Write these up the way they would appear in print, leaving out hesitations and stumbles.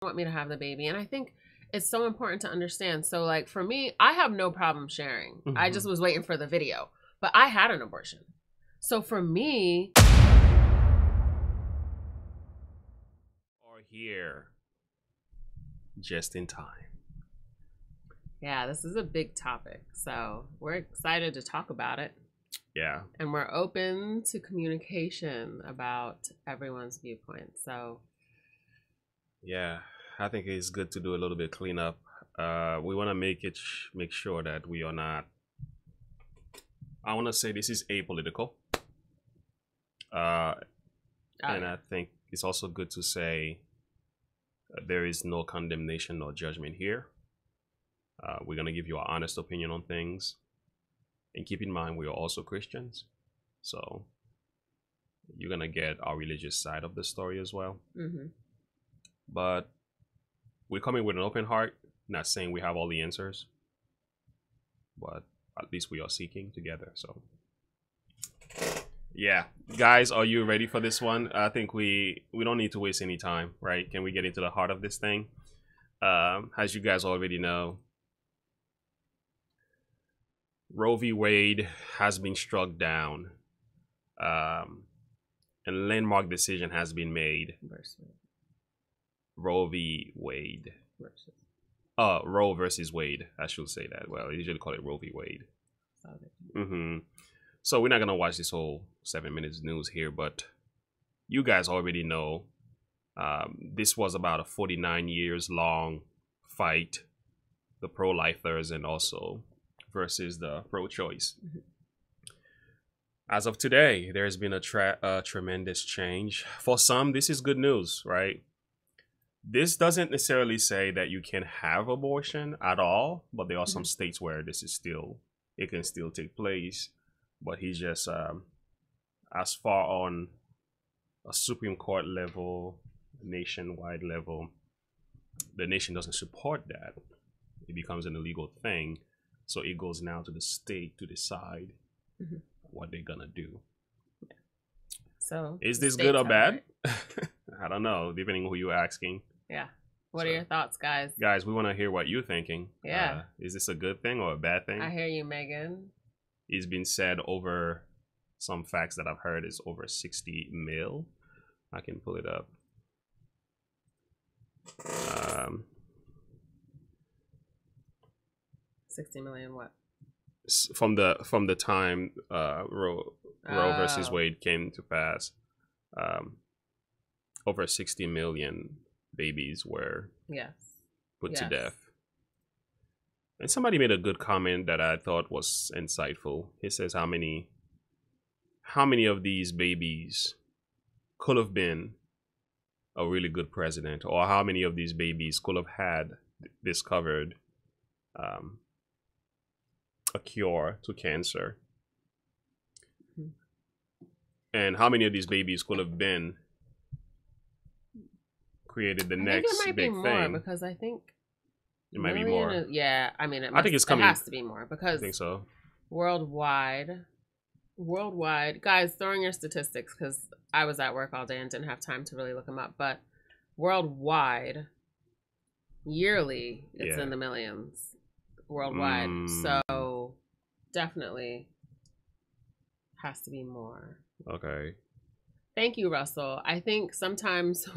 want me to have the baby. And I think it's so important to understand. So like for me, I have no problem sharing. I just was waiting for the video, but I had an abortion. So for me, are here just in time. Yeah, this is a big topic. So we're excited to talk about it. Yeah. And we're open to communication about everyone's viewpoint. So yeah, I think it's good to do a little bit cleanup. We want to make sure that we are not, I want to say this is apolitical. And I think it's also good to say there is no condemnation or judgment here. We're going to give you our honest opinion on things. And keep in mind, we are also Christians. So you're going to get our religious side of the story as well. But we're coming with an open heart, not saying we have all the answers, but at least we are seeking together. So yeah, guys, are you ready for this one? I think we don't need to waste any time, right? Can we get into the heart of this thing? As you guys already know, Roe v. Wade has been struck down. And a landmark decision has been made. Roe v. Wade. Roe versus Wade. I should say that. Well, I usually call it Roe v. Wade. So we're not going to watch this whole 7 minutes news here, but you guys already know this was about a 49 years long fight, the pro-lifers and also versus the pro-choice. As of today, there's been a tremendous change. For some, this is good news, right? This doesn't necessarily say that you can have abortion at all, but there are some states where this is still, it can still take place. But he's just, as far on a Supreme Court level, nationwide level, the nation doesn't support that. It becomes an illegal thing. So it goes now to the state to decide what they're gonna do. So is this good or bad? I don't know, depending on who you're asking. Yeah. What are your thoughts, guys? Guys, we want to hear what you're thinking. Yeah. Is this a good thing or a bad thing? I hear you, Megan. It's been said over, some facts that I've heard is over 60 mil. I can pull it up. 60 million what? From the time Roe versus Wade came to pass, over 60 million babies were put to death. And somebody made a good comment that I thought was insightful. He says how many of these babies could have been a really good president, or how many of these babies could have had discovered a cure to cancer, and how many of these babies could have been created the next big thing. More, because I think it might be more. I mean, I think it's coming. It has to be more because I think so. Worldwide, guys, throwing your statistics because I was at work all day and didn't have time to really look them up. But worldwide, yearly, it's in the millions. Worldwide, so definitely has to be more. Okay. Thank you, Russell. I think sometimes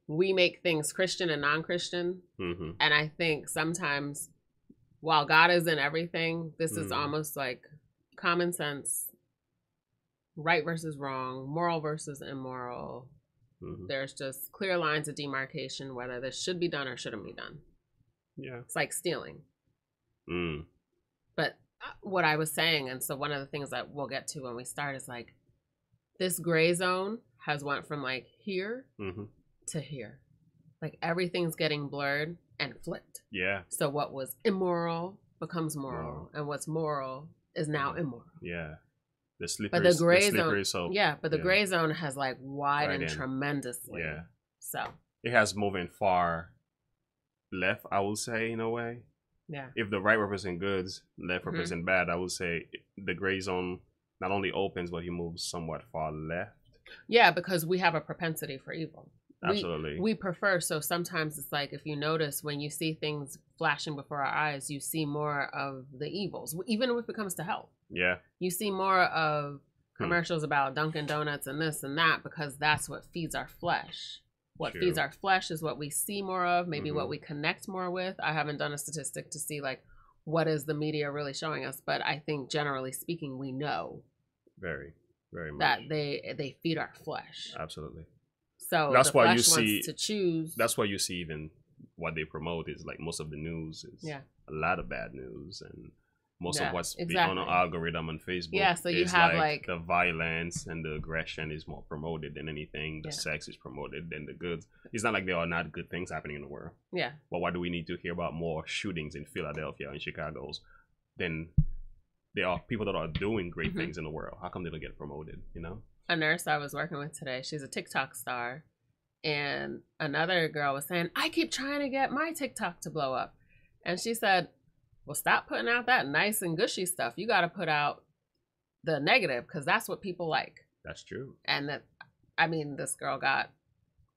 we make things Christian and non-Christian, and I think sometimes while God is in everything, this is almost like common sense, right versus wrong, moral versus immoral. There's just clear lines of demarcation whether this should be done or shouldn't be done. Yeah, it's like stealing. But what I was saying, and so one of the things that we'll get to when we start is like this gray zone has went from like here to here. Like everything's getting blurred and flipped. Yeah. So what was immoral becomes moral, and what's moral is now immoral. Yeah. The slippery, but the gray zone. But the gray zone has like widened tremendously. Yeah. So it has moving far left, I will say, in a way. Yeah. If the right represent goods, left represent bad, I would say the gray zone not only opens, but he moves somewhat far left. Yeah, because we have a propensity for evil. Absolutely. We prefer, so sometimes it's like, if you notice, when you see things flashing before our eyes, you see more of the evils, even if it comes to health. Yeah. You see more of commercials about Dunkin' Donuts and this and that, because that's what feeds our flesh. What True. feeds our flesh is what we see more of, maybe what we connect more with. I haven't done a statistic to see like what is the media really showing us, but I think generally speaking, we know very much that they feed our flesh. Absolutely. So that's the why flesh you see wants to choose. That's why you see even what they promote is like most of the news is a lot of bad news, and most of what's on an algorithm on Facebook. Yeah, so you have like the violence and the aggression is more promoted than anything. The sex is promoted than the goods. It's not like there are not good things happening in the world. Yeah. But why do we need to hear about more shootings in Philadelphia and Chicago's than there are people that are doing great things in the world? How come they don't get promoted, you know? A nurse I was working with today, she's a TikTok star, and another girl was saying, I keep trying to get my TikTok to blow up. And she said, well, stop putting out that nice and gushy stuff. You got to put out the negative, because that's what people like. That's true. And that, I mean, this girl got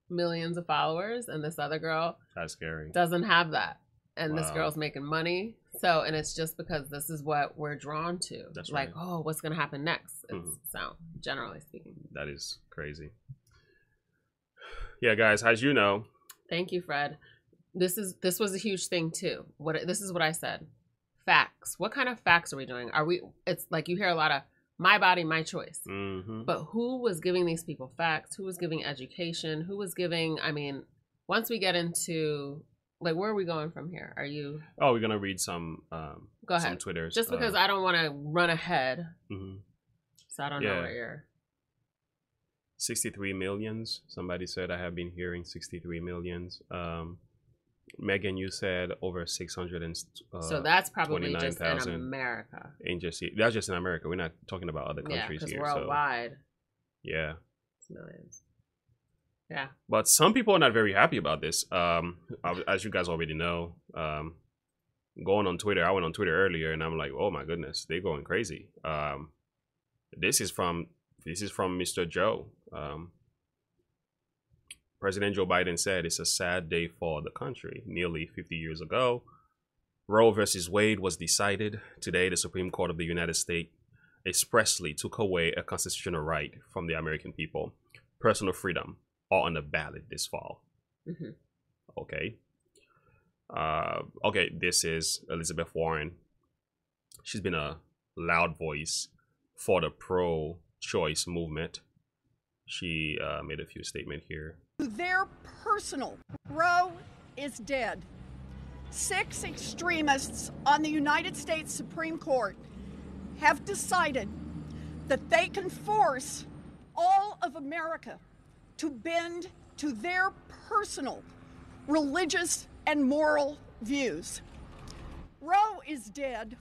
millions of followers, and this other girl that's scary, doesn't have that. And this girl's making money. So, and it's just because this is what we're drawn to. That's like, right. oh, what's going to happen next? So, generally speaking. That is crazy. Yeah, guys, as you know. Thank you, Fred. This was a huge thing too. This is what I said. Facts. What kind of facts are we doing? It's like you hear a lot of my body, my choice. But who was giving these people facts? Who was giving education? Who was giving, I mean, once we get into, like, where are we going from here? Are you? Oh, we're going to read some, go ahead. Some Twitters. Just because I don't want to run ahead. So I don't know where you're. 63 millions. Somebody said I have been hearing 63 millions. Megan, you said over 600 and so that's probably just in America. That's just in America. We're not talking about other countries here. Worldwide. So, yeah. It's millions. Yeah. But some people are not very happy about this. As you guys already know, going on Twitter, I went on Twitter earlier and I'm like, oh my goodness, they're going crazy. This is from Mr. Joe. President Joe Biden said it's a sad day for the country. Nearly 50 years ago, Roe versus Wade was decided. Today, the Supreme Court of the United States expressly took away a constitutional right from the American people. Personal freedom are on the ballot this fall. Okay. Okay, this is Elizabeth Warren. She's been a loud voice for the pro-choice movement. She made a few statements here. Their personal, Roe is dead. 6 extremists on the United States Supreme Court have decided that they can force all of America to bend to their personal religious and moral views. Roe is dead,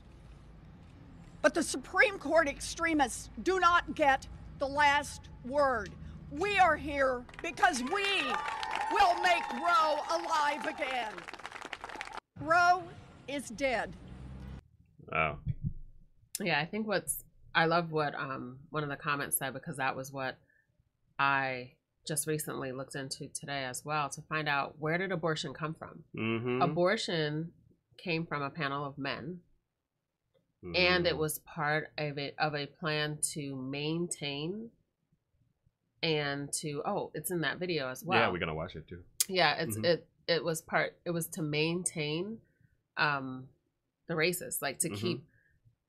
but the Supreme Court extremists do not get the last word. We are here because we will make Roe alive again. Roe is dead. Wow. Yeah, I think I love what one of the comments said, because that was what I just recently looked into today as well, to find out, where did abortion come from? Abortion came from a panel of men, and it was part of a plan to maintain and to it's in that video as well. Yeah, we're gonna watch it too. Yeah, it was to maintain the races, like to keep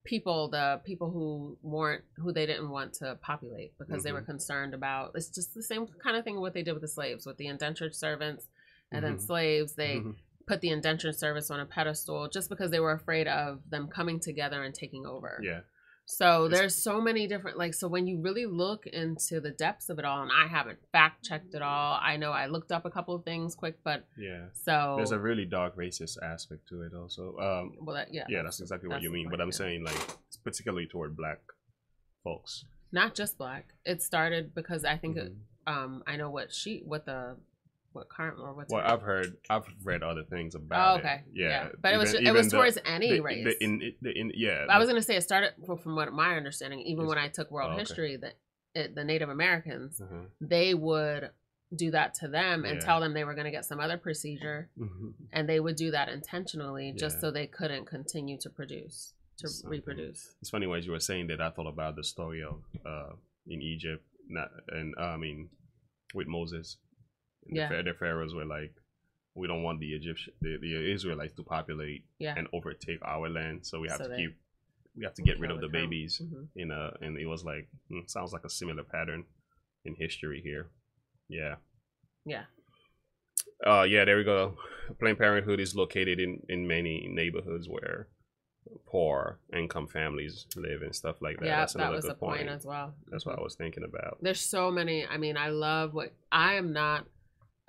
the people who they didn't want to populate, because they were concerned about, it's just the same kind of thing what they did with the slaves, with the indentured servants and then slaves. They put the indentured servants on a pedestal just because they were afraid of them coming together and taking over. Yeah. So there's so many different, like, so when you really look into the depths of it all, and I haven't fact checked it all, I know I looked up a couple of things quick, but so there's a really dark racist aspect to it also. That's exactly what you mean. But I'm saying, like, particularly toward Black folks, not just Black. It started because I think I know what I've read other things about it. Yeah. But it was towards any race. I was gonna say it started from what my understanding. Even when I took world history, that the Native Americans, they would do that to them and tell them they were going to get some other procedure, and they would do that intentionally just so they couldn't continue to reproduce. It's funny as you were saying that, I thought about the story of in Egypt, with Moses. The pharaohs were like, we don't want the Israelites to populate and overtake our land, so we have to get rid of the babies. And it was like, sounds like a similar pattern in history here. Yeah. There we go. Planned Parenthood is located in many neighborhoods where poor income families live and stuff like that. Yeah, that was a point as well. That's what I was thinking about. There's so many. I mean, I am not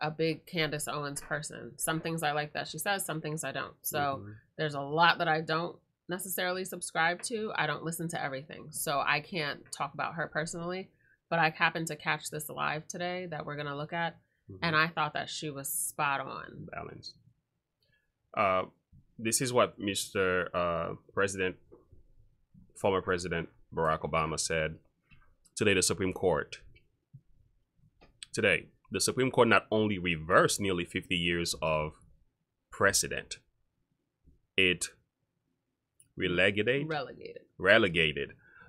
a big Candace Owens person. Some things I like that she says, some things I don't. So there's a lot that I don't necessarily subscribe to. I don't listen to everything, so I can't talk about her personally. But I happened to catch this live today that we're gonna look at, and I thought that she was spot on. Balanced. This is what Mr. former President Barack Obama said today. The Supreme Court not only reversed nearly 50 years of precedent, it relegated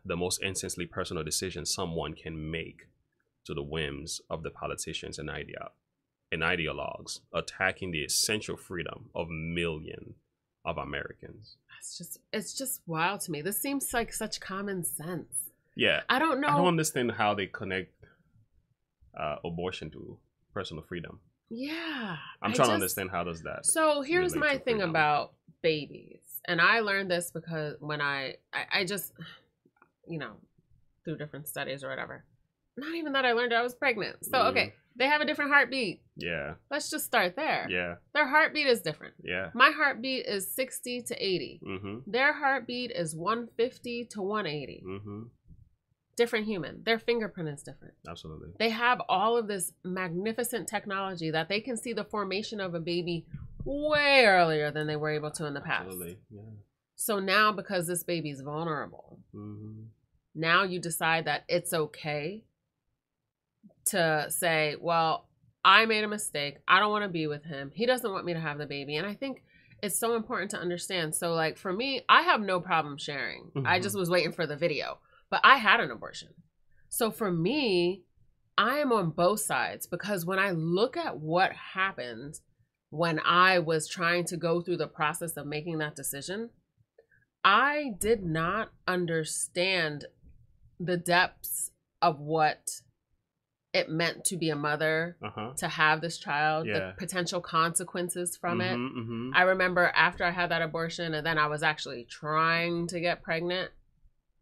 the most intensely personal decision someone can make to the whims of the politicians and ideologues, attacking the essential freedom of millions of Americans. It's just wild to me. This seems like such common sense. Yeah. I don't know. I don't understand how they connect abortion to personal freedom. Yeah. I'm trying to understand how does that. So here's my thing about babies. And I learned this because when I just, through different studies or whatever. Not even that I learned I was pregnant. So, okay, they have a different heartbeat. Yeah. Let's just start there. Yeah. Their heartbeat is different. Yeah. My heartbeat is 60 to 80. Their heartbeat is 150 to 180. Different human. Their fingerprint is different. Absolutely. They have all of this magnificent technology that they can see the formation of a baby way earlier than they were able to in the past. Absolutely. Yeah. So now, because this baby's vulnerable, now you decide that it's okay to say, well, I made a mistake. I don't want to be with him. He doesn't want me to have the baby. And I think it's so important to understand. So like for me, I have no problem sharing. I just was waiting for the video, but I had an abortion. So for me, I am on both sides, because when I look at what happened when I was trying to go through the process of making that decision, I did not understand the depths of what it meant to be a mother, to have this child, the potential consequences from it. I remember after I had that abortion, and then I was actually trying to get pregnant,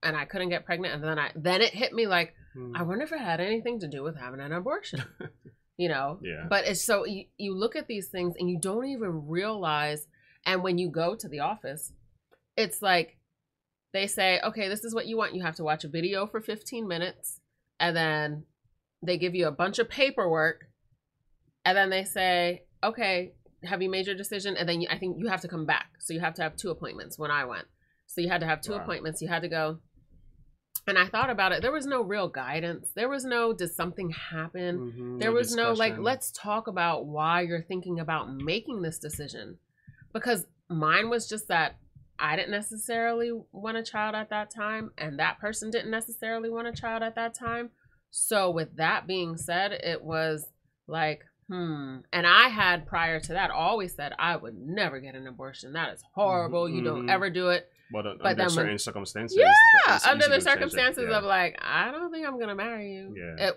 and I couldn't get pregnant, and then it hit me like, I wonder if it had anything to do with having an abortion. Yeah. But it's so you look at these things and you don't even realize. And when you go to the office, it's like they say, okay, this is what you want. You have to watch a video for 15 minutes, and then they give you a bunch of paperwork, and then they say, okay, have you made your decision? And then I think you have to come back. So you have to have 2 appointments when I went. So you had to have 2 appointments. You had to go. And I thought about it. There was no real guidance. There was no, did something happen? There was no, like, let's talk about why you're thinking about making this decision. Because mine was just that I didn't necessarily want a child at that time, and that person didn't necessarily want a child at that time. So with that being said, it was like, and I had prior to that always said I would never get an abortion. That is horrible. You don't ever do it. But under certain circumstances. Yeah, under the circumstances of like, I don't think I'm going to marry you. Yeah.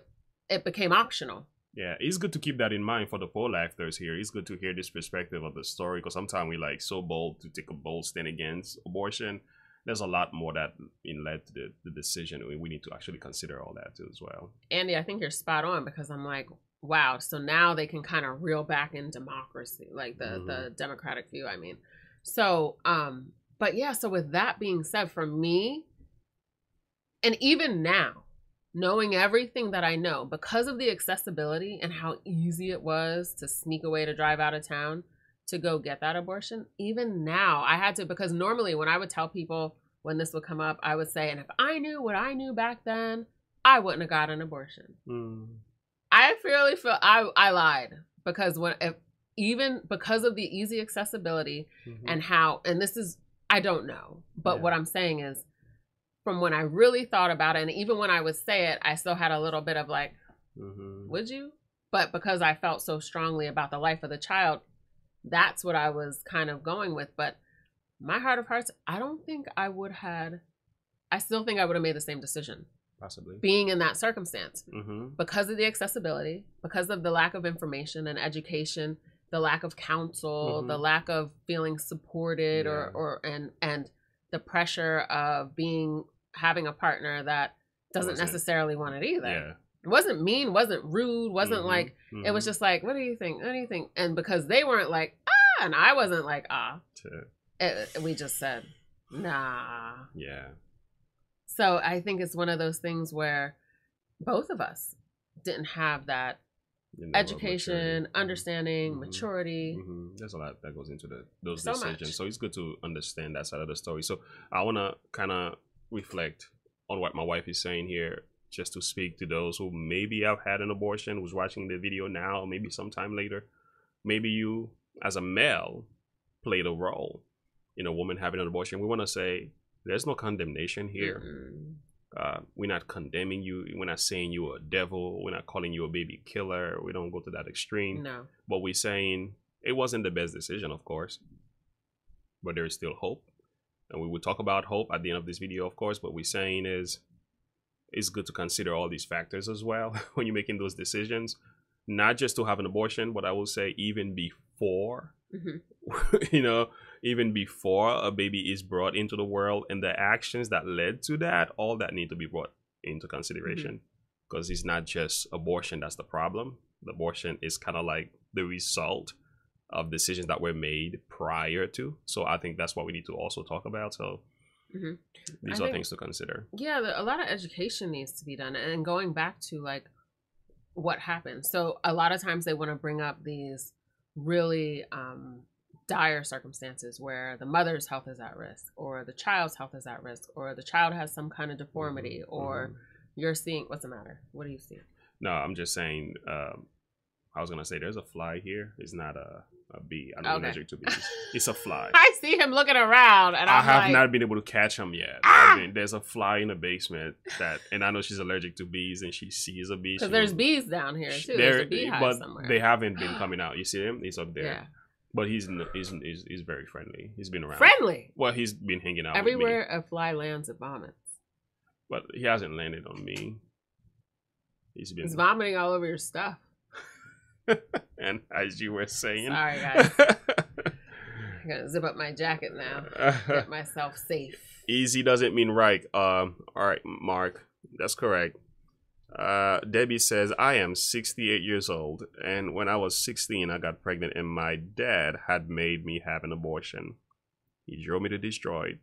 It became optional. Yeah, it's good to keep that in mind for the poll actors here. It's good to hear this perspective of the story, because sometimes we like so bold to take a bold stand against abortion. There's a lot more that led to the decision. We need to actually consider all that too as well. Andy, I think you're spot on, because I'm like, wow, so now they can kind of reel back in democracy, like the democratic view, I mean. So, but yeah, so with that being said, for me, and even now, knowing everything that I know, because of the accessibility and how easy it was to sneak away to drive out of town to go get that abortion, even now I had to, because normally when I would tell people when this would come up, I would say, and if I knew what I knew back then, I wouldn't have got an abortion. I really feel I lied because even because of the easy accessibility and how, and this is, I don't know, but what I'm saying is from when I really thought about it, and even when I would say it, I still had a little bit of like, would you? But because I felt so strongly about the life of the child, that's what I was kind of going with. But my heart of hearts, I don't think I would have, I still think I would have made the same decision. Possibly. Being in that circumstance. Because of the accessibility, because of the lack of information and education, the lack of counsel, the lack of feeling supported and the pressure of having a partner that doesn't necessarily want it either. Yeah. It wasn't mean, wasn't rude, wasn't like, it was just like, what do you think? What do you think? And because they weren't like, and I wasn't like, we just said, nah. Yeah. So I think it's one of those things where both of us didn't have that education, understanding, maturity. There's a lot that goes into those decisions. So it's good to understand that side of the story. So I want to kind of reflect on what my wife is saying here, just to speak to those who maybe have had an abortion, who's watching the video now, maybe sometime later. Maybe you, as a male, played a role in a woman having an abortion. We want to say there's no condemnation here. We're not condemning you. We're not saying you're a devil. We're not calling you a baby killer. We don't go to that extreme. No. But we're saying it wasn't the best decision, of course. But there is still hope. And we will talk about hope at the end of this video, of course. But we're saying is it's good to consider all these factors as well when you're making those decisions. Not just to have an abortion, but I will say even before, even before a baby is brought into the world and the actions that led to that, all that need to be brought into consideration. Because it's not just abortion that's the problem. The abortion is kind of like the result of decisions that were made prior to. So I think that's what we need to also talk about. So these are things to consider. Yeah, a lot of education needs to be done. And going back to like what happened. So a lot of times they want to bring up these really dire circumstances where the mother's health is at risk, or the child's health is at risk, or the child has some kind of deformity, or you're seeing, what's the matter? What do you see? No, I'm just saying, I was going to say there's a fly here. It's not a bee. I'm allergic to bees. It's a fly. I see him looking around and I have not been able to catch him yet. I mean, there's a fly in the basement and I know she's allergic to bees and she sees a bee. Because there's bees down here too. There's a beehive somewhere. They haven't been coming out. You see him? He's up there. Yeah. But he's very friendly. He's been around. Friendly? Well, he's been hanging out everywhere with me. A fly lands, it vomits. But he hasn't landed on me. He's vomiting all over your stuff. And as you were saying, sorry guys, I'm gonna zip up my jacket now, get myself safe. Easy doesn't mean right. All right, Mark, that's correct. Debbie says, I am 68 years old, and when I was 16 I got pregnant and my dad had made me have an abortion. He drove me to Detroit.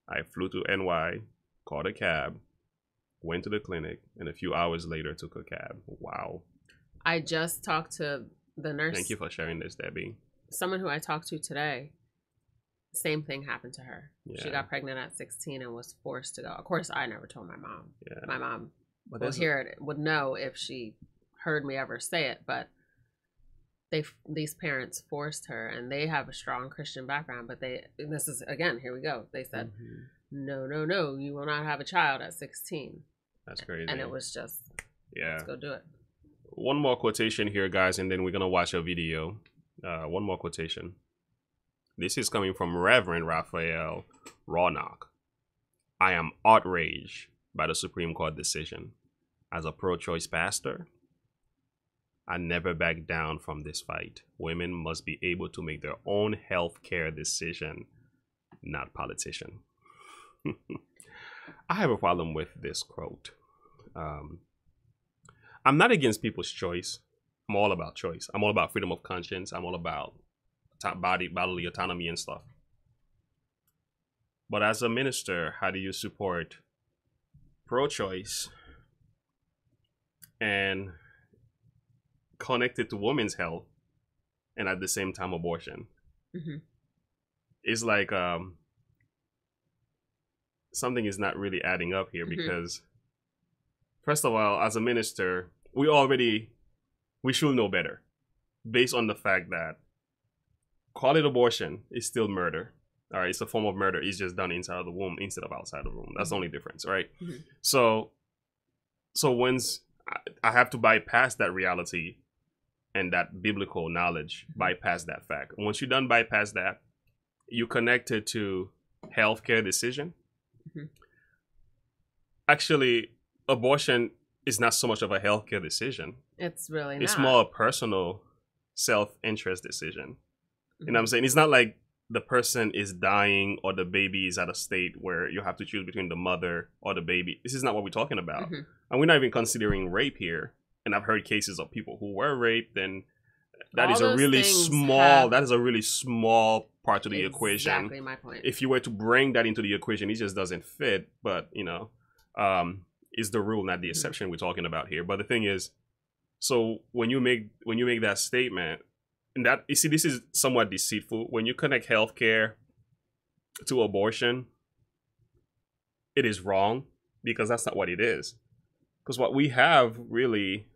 I flew to NY, called a cab, went to the clinic, and a few hours later took a cab. Wow. I just talked to the nurse. Thank you for sharing this, Debbie. Someone who I talked to today, same thing happened to her. Yeah. She got pregnant at 16 and was forced to go. Of course, I never told my mom. Yeah. My mom would know if she heard me ever say it, but these parents forced her, and they have a strong Christian background, but this is, again, here we go. They said, no, you will not have a child at 16. That's crazy. And it was just, let's go do it. One more quotation here, guys, and then we're going to watch a video. One more quotation. This is coming from Reverend Raphael Rawnock. I am outraged by the Supreme Court decision. As a pro-choice pastor, I never back down from this fight. Women must be able to make their own health care decision, not politician. I have a problem with this quote. I'm not against people's choice. I'm all about choice. I'm all about freedom of conscience. I'm all about bodily autonomy and stuff. But as a minister, how do you support pro-choice and connect it to women's health and at the same time abortion? It's like something is not really adding up here because, first of all, as a minister, we should know better, based on the fact that call it abortion is still murder. All right, it's a form of murder. It's just done inside of the womb instead of outside the womb. That's the only difference, right? Mm-hmm. So once I have to bypass that reality and that biblical knowledge, bypass that fact. Once you're done bypass that, you connect it to healthcare decision. Mm-hmm. Actually, abortion is not so much of a healthcare decision. It's really not. It's more a personal self-interest decision. You know what I'm saying? It's not like the person is dying or the baby is at a state where you have to choose between the mother or the baby. This is not what we're talking about. Mm-hmm. And we're not even considering rape here. And I've heard cases of people who were raped, and that is a really small part of the equation. Exactly my point. If you were to bring that into the equation, it just doesn't fit. But, is the rule, not the exception we're talking about here. But the thing is, so when you make that statement, and that, you see, this is somewhat deceitful. When you connect healthcare to abortion, it is wrong, because that's not what it is. Because what we have really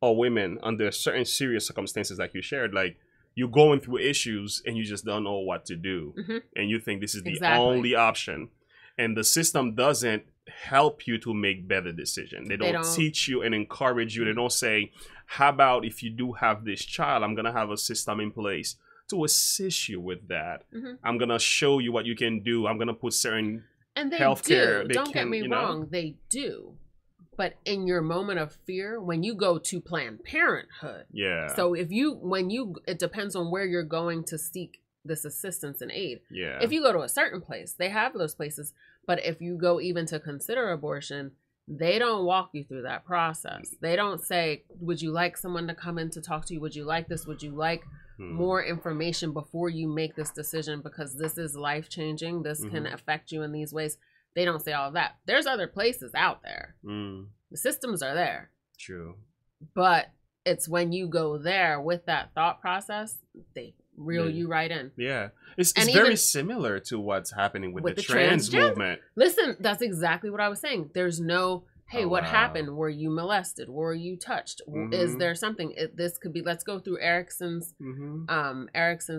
are women under certain serious circumstances, like you shared, like you're going through issues and you just don't know what to do. Mm-hmm. And you think this is the only option. And the system doesn't help you to make better decisions. They don't teach you and encourage you. They don't say, how about if you do have this child, I'm going to have a system in place to assist you with that. Mm-hmm. I'm going to show you what you can do. I'm going to put certain healthcare. Don't get me wrong. They do. But in your moment of fear, when you go to Planned Parenthood. Yeah. So it depends on where you're going to seek this assistance and aid. Yeah. If you go to a certain place, they have those places. But if you go even to consider abortion, they don't walk you through that process. They don't say, would you like someone to come in to talk to you? Would you like this? Would you like more information before you make this decision? Because this is life-changing. This can affect you in these ways. They don't say all of that. There's other places out there. The systems are there. True. But it's when you go there with that thought process, they reel you right in. Yeah. It's very similar to what's happening with the trans movement. Listen, that's exactly what I was saying. There's no, hey, what happened? Were you molested? Were you touched? Is there something? This could be, let's go through Erickson's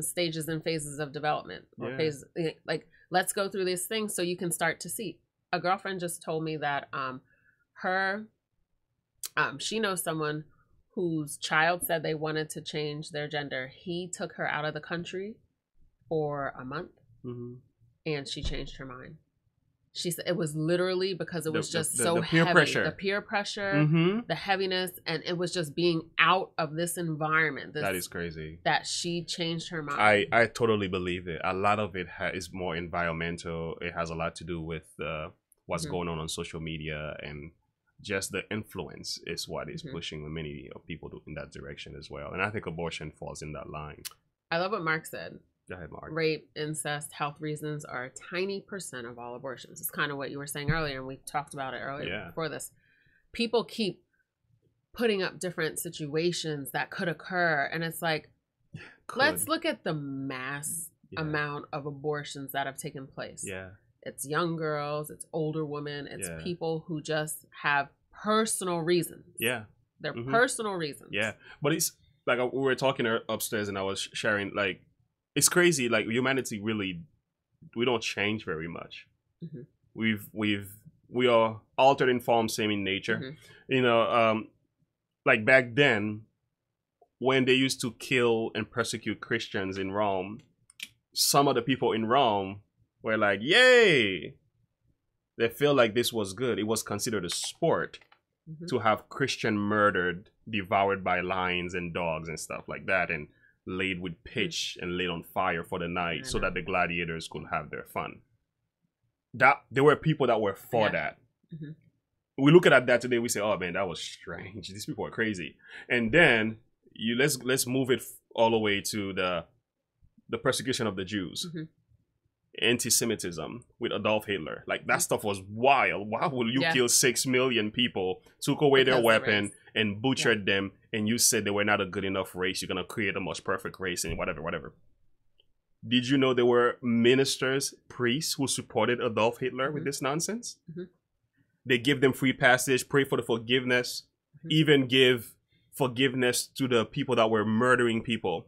stages and phases of development. Or phases, like, let's go through these things so you can start to see. A girlfriend just told me that she knows someone whose child said they wanted to change their gender. He took her out of the country for a month, and she changed her mind. She said it was literally because it was just so heavy. The peer pressure, the heaviness, and it was just being out of this environment. That is crazy. That she changed her mind. I totally believe it. A lot of it is more environmental. It has a lot to do with what's going on social media, and just the influence is what is pushing many people in that direction as well. And I think abortion falls in that line. I love what Mark said. Go ahead, Mark. Rape, incest, health reasons are a tiny % of all abortions. It's kind of what you were saying earlier, and we talked about it earlier before this. People keep putting up different situations that could occur, and it's like, let's look at the mass amount of abortions that have taken place. Yeah. It's young girls, it's older women, it's people who just have personal reasons. Yeah. They're personal reasons. Yeah. But it's like we were talking upstairs, and I was sharing, like, it's crazy. Like, humanity really, we don't change very much. We are altered in form, same in nature. Like back then, when they used to kill and persecute Christians in Rome, some of the people in Rome were like, yay! They felt like this was good. It was considered a sport to have Christian murdered, devoured by lions and dogs and stuff like that, and laid with pitch and laid on fire for the night so that the gladiators could have their fun. That there were people that were for that. We look at that today, we say, oh man, that was strange. These people are crazy. And then let's move it all the way to the persecution of the Jews. Anti-Semitism with Adolf Hitler. Like, that stuff was wild. Why would you kill 6 million people, took away their weapon, and butchered them, and you said they were not a good enough race? You're going to create a most perfect race and whatever. Did you know there were ministers, priests who supported Adolf Hitler with this nonsense? They give them free passage, pray for the forgiveness. even give forgiveness to the people that were murdering people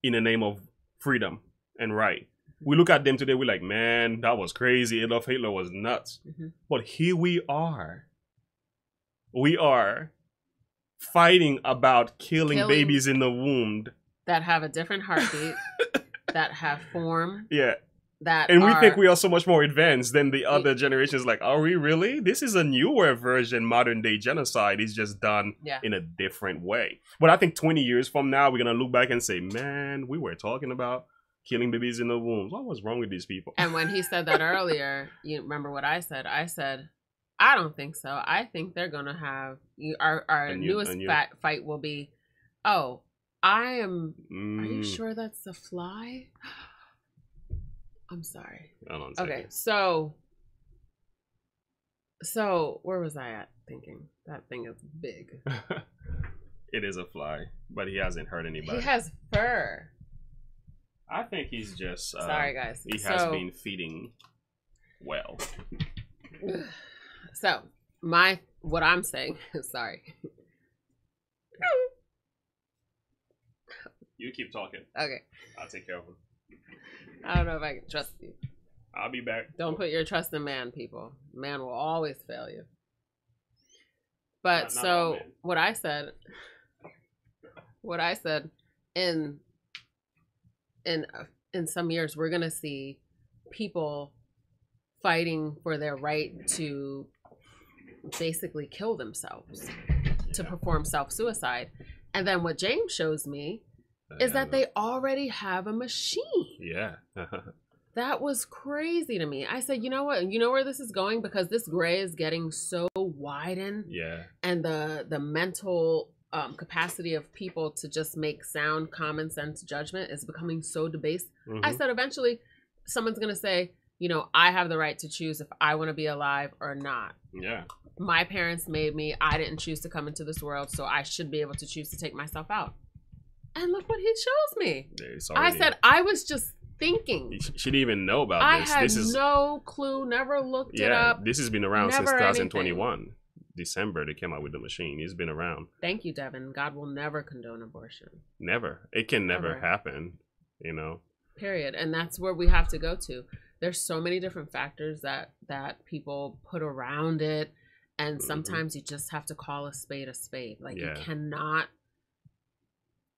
in the name of freedom and right. We look at them today, we're like, man, that was crazy. Adolf Hitler was nuts. But here we are. We are fighting about killing babies in the womb. That have a different heartbeat, that have form. Yeah. And we think we are so much more advanced than the other generations. Like, are we really? This is a newer version, modern day genocide. It's just done in a different way. But I think 20 years from now, we're going to look back and say, man, we were talking about killing babies in the womb. What was wrong with these people? And when he said that earlier, you remember what I said? I said, I don't think so. I think they're going to have, our newest fight will be, oh, I am, are you sure that's a fly? I'm sorry. Hold on a okay, second. so where was I at thinking? That thing is big. It is a fly, but he hasn't hurt anybody. He has fur. I think he's just... sorry, guys. He has been feeding well. So, what I'm saying... Sorry. You keep talking. Okay. I'll take care of him. I don't know if I can trust you. I'll be back. Don't put your trust in man, people. Man will always fail you. But so what I said in some years we're gonna see people fighting for their right to basically kill themselves, to perform self-suicide. And then what James shows me is that they already have a machine. Yeah. That was crazy to me. I said, you know what? You know where this is going? Because this gray is getting so widened. Yeah. And the mental capacity of people to just make sound common sense judgment is becoming so debased. I said, eventually someone's going to say, you know, I have the right to choose if I want to be alive or not. Yeah. My parents made me. I didn't choose to come into this world, so I should be able to choose to take myself out. And look what he shows me. I said, I was just thinking. She didn't even know about this. I had no clue, never looked it up. This has been around since 2021. December, they came out with the machine. It's been around. Thank you, Devin. God will never condone abortion. Never. It can never happen, you know. Period. And that's where we have to go to. There's so many different factors that people put around it. And sometimes you just have to call a spade a spade. Like, you cannot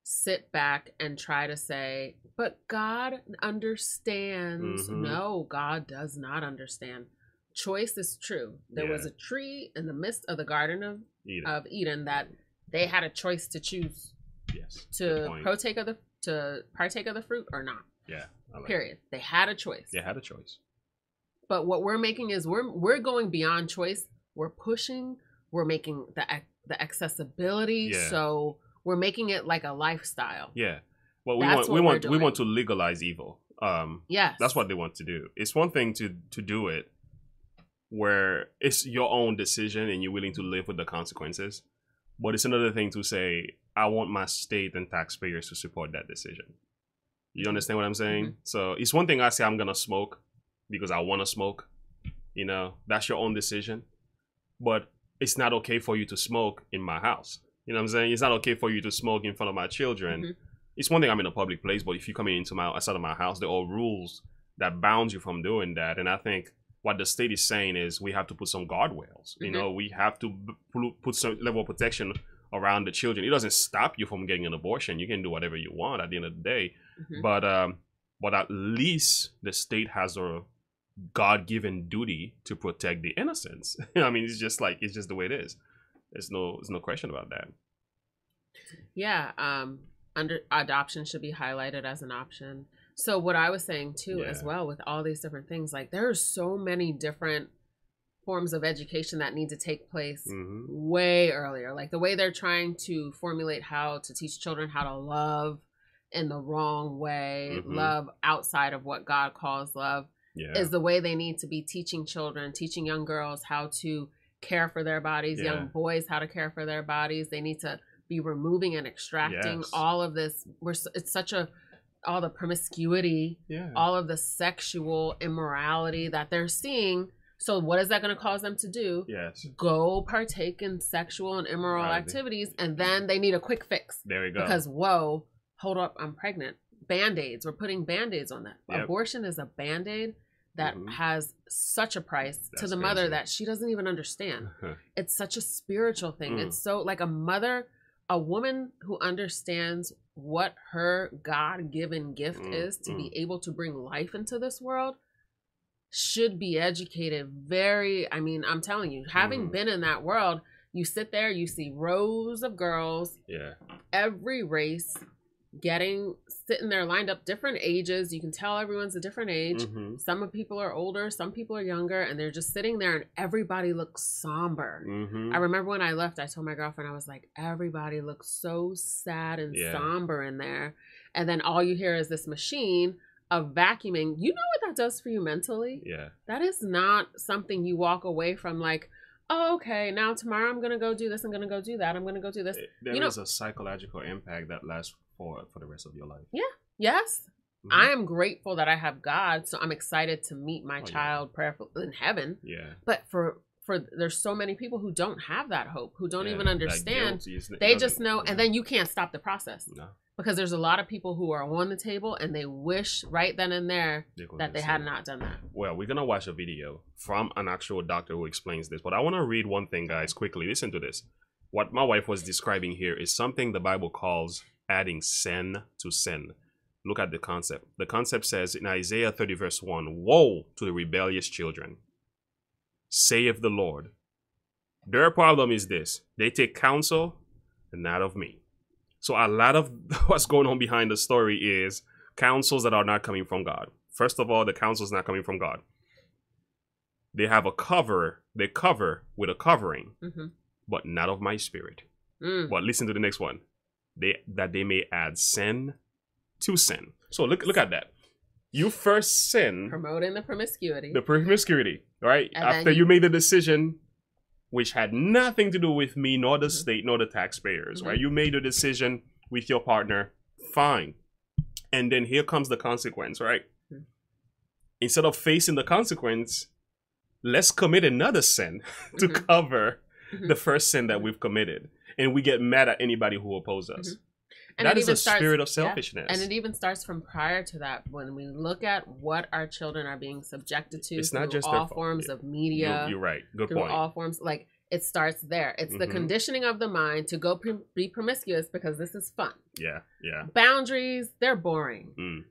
sit back and try to say, but God understands. No, God does not understand. Choice is true. There was a tree in the midst of the Garden of Eden that they had a choice to choose to partake of the fruit or not. Yeah. Period. They had a choice. They had a choice. But what we're making is we're going beyond choice. We're pushing. We're making the accessibility. So we're making it like a lifestyle. Yeah. Well, we want to legalize evil. Yes. That's what they want to do. It's one thing to do it where it's your own decision and you're willing to live with the consequences. But it's another thing to say, I want my state and taxpayers to support that decision. You understand what I'm saying? So it's one thing I say I'm going to smoke because I want to smoke. You know, that's your own decision. But it's not okay for you to smoke in my house. You know what I'm saying? It's not okay for you to smoke in front of my children. It's one thing I'm in a public place, but if you're coming into outside of my house, there are rules that bound you from doing that. And I think what the state is saying is we have to put some guardrails. You know, we have to put some level of protection around the children. It doesn't stop you from getting an abortion. You can do whatever you want at the end of the day. But at least the state has a God-given duty to protect the innocents. I mean, it's just the way it is. There's no question about that. Yeah. Adoption should be highlighted as an option. So what I was saying too, as well, with all these different things, like there are so many different forms of education that need to take place way earlier. Like the way they're trying to formulate how to teach children how to love in the wrong way, love outside of what God calls love, is the way they need to be teaching children, teaching young girls how to care for their bodies, young boys how to care for their bodies. They need to be removing and extracting all of this. All the promiscuity, all of the sexual immorality that they're seeing, So what is that going to cause them to do? Yes. Go partake in sexual and immoral activities, and then they need a quick fix. There you go. Because, whoa, hold up, I'm pregnant. Band-Aids. We're putting Band-Aids on that. Yep. Abortion is a Band-Aid that has such a price to the mother that she doesn't even understand. It's such a spiritual thing. It's so like a mother, a woman who understands what her God-given gift is to be able to bring life into this world should be educated I'm telling you, having been in that world, you sit there, you see rows of girls, every race, sitting there lined up, different ages. You can tell everyone's a different age. Some people are older, some people are younger, and they're just sitting there and everybody looks somber. I remember when I left, I told my girlfriend, I was like, everybody looks so sad and somber in there. And then all you hear is this machine of vacuuming. You know what that does for you mentally? Yeah. That is not something you walk away from like, oh, okay, now tomorrow I'm going to go do this, I'm going to go do that, I'm going to go do this. There is a psychological impact that lasts for the rest of your life. Yeah. Yes. I am grateful that I have God, so I'm excited to meet my child prayerful in heaven. Yeah. But for there's so many people who don't have that hope, who don't even understand. They just know, and then you can't stop the process. No. Because there's a lot of people who are on the table and they wish right then and there that they had not done that. Well, we're going to watch a video from an actual doctor who explains this. But I want to read one thing, guys, quickly. Listen to this. What my wife was describing here is something the Bible calls adding sin to sin. Look at the concept. The concept says in Isaiah 30 verse 1, woe to the rebellious children, saith the Lord. Their problem is this. They take counsel and not of me. So a lot of what's going on behind the story is counsels that are not coming from God. First of all, the counsel is not coming from God. They have a cover. They cover with a covering, but not of my spirit. But listen to the next one. That they may add sin to sin. So look at that. You first sin. Promoting the promiscuity. The promiscuity, right? And after you made the decision, which had nothing to do with me, nor the state, nor the taxpayers, right? You made a decision with your partner, fine. And then here comes the consequence, right? Instead of facing the consequence, let's commit another sin to cover the first sin that we've committed. And we get mad at anybody who opposes us. And that is a spirit of selfishness. And it even starts from prior to that. When we look at what our children are being subjected to, it's not just all forms of media. You're right. Good point. All forms, like it starts there. It's the conditioning of the mind to go be promiscuous because this is fun. Yeah, yeah. Boundaries, they're boring.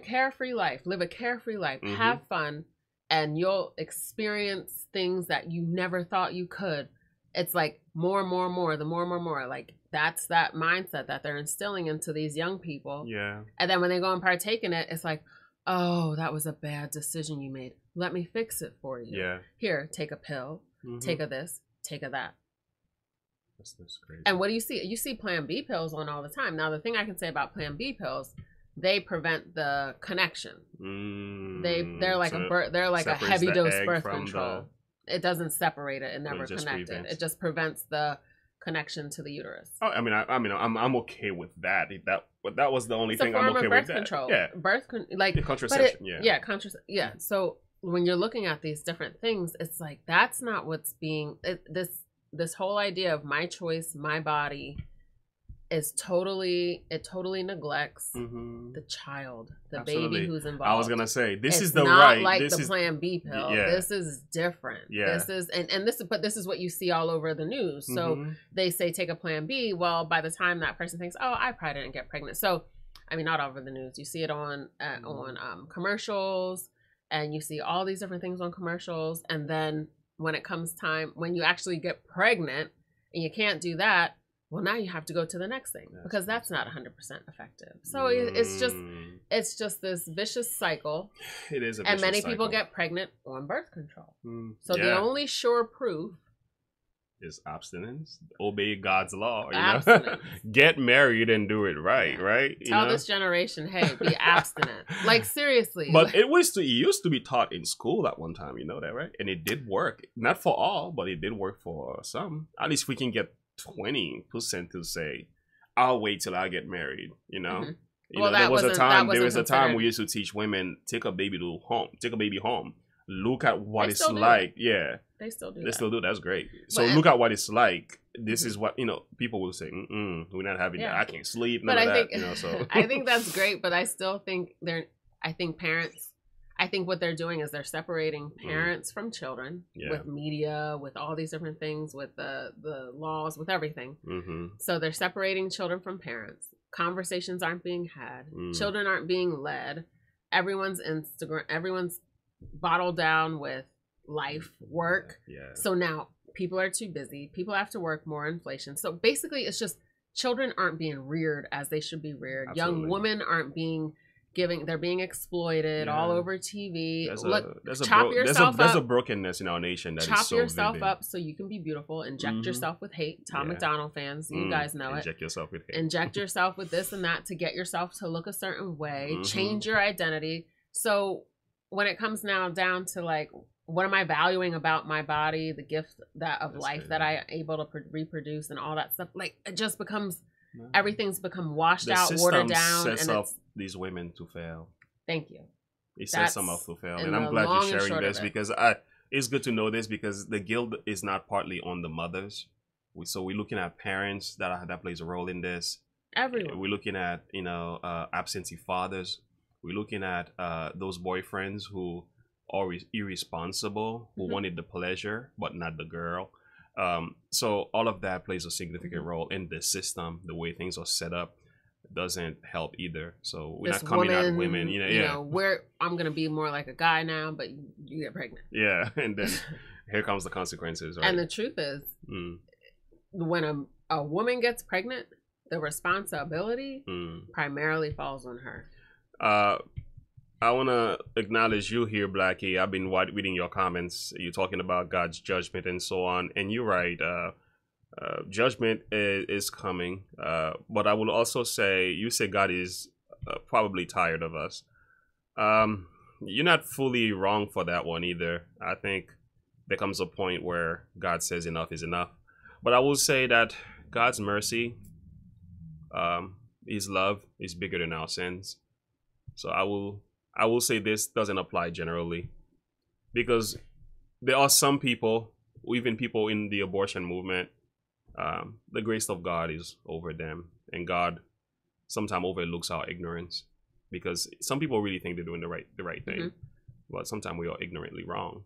Carefree life. Live a carefree life. Have fun, and you'll experience things that you never thought you could. It's like more. The more. Like that's that mindset that they're instilling into these young people. Yeah. And then when they go and partake in it, it's like, oh, that was a bad decision you made. Let me fix it for you. Yeah. Here, take a pill. Take a this. Take a that. That's crazy. And what do you see? You see Plan B pills on all the time. Now, the thing I can say about Plan B pills, they prevent the connection. They're like a heavy dose birth control. It doesn't separate it and never connect it. It just prevents the connection to the uterus. Oh, I'm okay with that. That was the only thing I'm okay with. Birth control. Yeah, contraception. Yeah. So when you're looking at these different things, it's like that's not what's being. This whole idea of my choice, my body, is totally neglects the child, the baby who's involved. I was gonna say this is not like the Plan B pill. Yeah. This is different. Yeah. This is what you see all over the news. So they say take a Plan B. Well, by the time that person thinks, oh, I probably didn't get pregnant. So I mean, not all over the news. You see it on commercials, and you see all these different things on commercials. And then when it comes time when you actually get pregnant and you can't do that. Well, now you have to go to the next thing because that's not 100% effective. So it's just this vicious cycle. It is a vicious cycle. And many people get pregnant on birth control. So the only sure proof is abstinence. Obey God's law. Abstinence. Get married and do it right, right? Tell this generation, hey, be abstinent. Like, seriously. But it used to be taught in school at one time. You know that, right? And it did work. Not for all, but it did work for some. At least we can get 20% to say, I'll wait till I get married, there was a time we used to teach women, take a baby home look at what They it's still do like. it. Yeah. They still do They that. still do. That's great. So But- look at what it's like. This is what, people will say, we're not having that. Yeah. I can't sleep. None But of I that, think so. I think that's great, but I still think parents, I think what they're doing is they're separating parents from children with media, with all these different things, with the laws, with everything. So they're separating children from parents. Conversations aren't being had. Children aren't being led. Everyone's bottled down with life, work. Yeah. So now people are too busy. People have to work more, inflation. So basically it's just children aren't being reared as they should be reared. Absolutely. Young women aren't being they're being exploited all over TV. There's yourself a up. brokenness in our nation that is so Chop yourself vivid. up so you can be beautiful. Inject yourself with hate. Tom McDonald fans, you guys know Inject yourself with hate. Inject yourself with this and that to get yourself to look a certain way. Change your identity. So when it comes now down to like, what am I valuing about my body, the gift of life that I am able to reproduce and all that stuff, like it just becomes, everything's become washed out, watered down. Sets and up these women to fail. Thank you. It sets them up to fail. And I'm the glad long you're and sharing short of this it. because it's good to know this because the guilt is not partly on the mothers. So we're looking at parents that plays a role in this. Everyone. We're looking at, absentee fathers. We're looking at those boyfriends who are irresponsible, who wanted the pleasure, but not the girl. So all of that plays a significant role in the system. The way things are set up doesn't help either. So we're not coming at women, I'm going to be more like a guy now, but you get pregnant. Yeah. And then here comes the consequences, right? And the truth is, when a woman gets pregnant, the responsibility primarily falls on her. I want to acknowledge you here, Blackie. I've been reading your comments. You're talking about God's judgment and so on. And you're right. Judgment is coming. But I will also say, you say God is probably tired of us. You're not fully wrong for that one either. I think there comes a point where God says enough is enough. But I will say that God's mercy, His love is bigger than our sins. So I will say this doesn't apply generally because there are some people, even people in the abortion movement, the grace of God is over them, and God sometimes overlooks our ignorance because some people really think they're doing the right thing, but sometimes we are ignorantly wrong.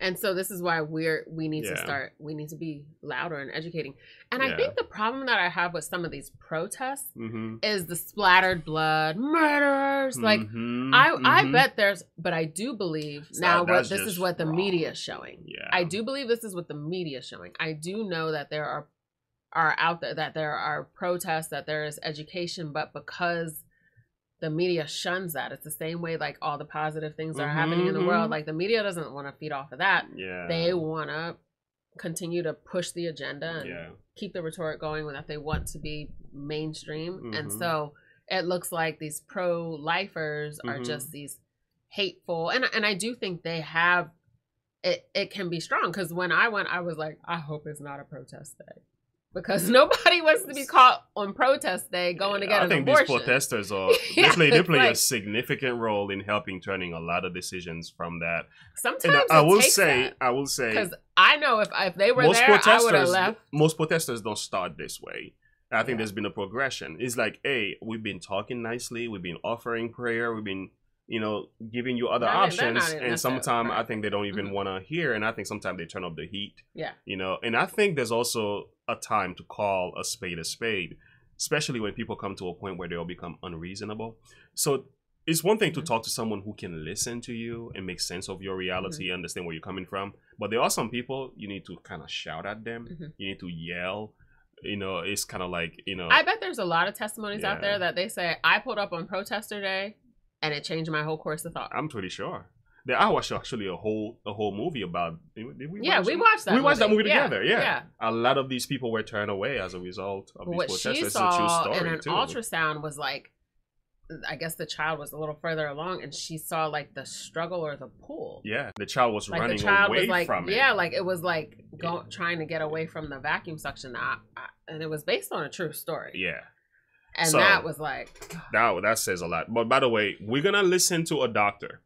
And so this is why we need to be louder and educating. And I think the problem that I have with some of these protests is the splattered blood, murderers. Like I bet but I do believe this is what the media is showing. Yeah. I do believe this is what the media is showing. I do know that there are out there, that there are protests, that there is education, but because the media shuns that. It's the same way like all the positive things that are happening in the world. Like the media doesn't want to feed off of that. Yeah. They want to continue to push the agenda and keep the rhetoric going that they want to be mainstream. And so it looks like these pro-lifers are just these hateful. And I do think they have, it can be strong. Because when I went, I was like, I hope it's not a protest day. Because nobody wants to be caught on protest day going to get an abortion. I think these protesters are they play a significant role in helping turning a lot of decisions from that. Sometimes I will say because I know if they were there, I would have left. Most protesters don't start this way. I think there's been a progression. It's like, hey, we've been talking nicely, we've been offering prayer, we've been giving you other options, and sometimes I think they don't even want to hear, and I think sometimes they turn up the heat. Yeah. And I think there's also a time to call a spade, especially when people come to a point where they'll become unreasonable. So it's one thing to talk to someone who can listen to you and make sense of your reality, understand where you're coming from. But there are some people you need to kind of shout at them. You need to yell. It's kind of like, I bet there's a lot of testimonies out there that they say, I pulled up on protester day and it changed my whole course of thought. I'm pretty sure. I watched actually a whole movie about. Did we? Yeah, we watched that. We watched that movie together. Yeah. A lot of these people were turned away as a result of these protests. What she saw in an ultrasound was like, I guess the child was a little further along, and she saw like the struggle or the pull. Yeah, the child was like running away from it. Yeah, like it was like trying to get away from the vacuum suction, and it was based on a true story. Yeah. And that was like... That says a lot. But by the way, we're going to listen to a doctor.